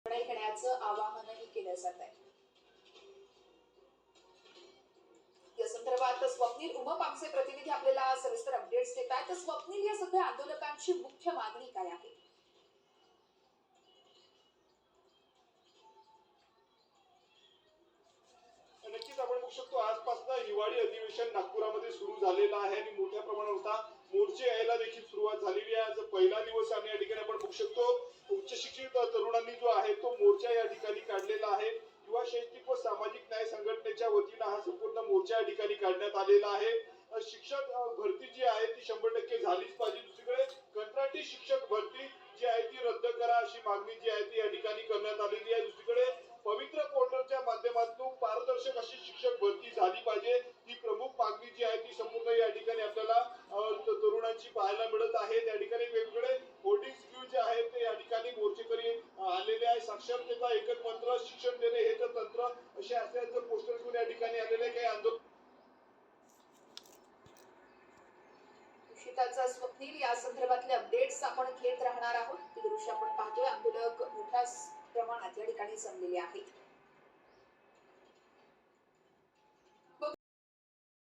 घेण्याचं आवाहनही केलं जात आहे। या संदर्भात स्वप्नील उमप आमचे प्रतिनिधी आपल्याला सविस्तर अपडेट्स देत आहेत। तर स्वप्नील, या सगळ्या आंदोलकांची मुख्य मागणी काय आहे? नक्कीच आपण बघू शकतो आजपासून हिवाळी अधिवेशन नागपुरामध्ये सुरू झालेलं आहे आणि मोठ्या प्रमाणावर आता मोर्चे यायला देखील सुरुवात झालेली आहे। आज पहिला दिवस आणि या ठिकाणी आपण बघू शकतो उच्च शिक्षित तरुणांनी जो आहे तो मोर्चा या ठिकाणी काढलेला आहे। युवा शैक्षणिक व सामाजिक न्याय संघटनेच्या वतीने हा संपूर्ण मोर्चा या ठिकाणी काढण्यात आलेला आहे। शिक्षक भरती जी आहे ती 100% झालीच पाहिजे। दुसरीकडे कंत्राटी शिक्षक भरती जी आहे ती रद्द करा अशी मागणी जी आहे ती या ठिकाणी करण्यात आलेली आहे। दुसरीकडे पवित्र पोर्टलच्या माध्यमातून पारदर्शक अशी शिक्षक भरती झाली पाहिजे, ही प्रमुख मागणी जी आहे ती संपूर्ण या ठिकाणी आपल्याला तरुणांची पाहायला मिळत आहे। त्या ठिकाणी वेगवेगळे होर्डिंग्स घेऊन जे आहे ते या ठिकाणी मोर्चेकरी आलेले आहे। साक्षरतेचा एकच मंत्र शिक्षण देणे हे तर तंत्र असे असल्याचं पोस्टर घेऊन या ठिकाणी आलेले काही आंदोलन। निश्चितच स्वप्नील, या संदर्भातले अपडेट्स आपण घेत राहणार आहोत। ती दृश्य आपण पाहतोय, आंदोलक मोठ्या प्रमाणात या ठिकाणी जमलेले आहेत।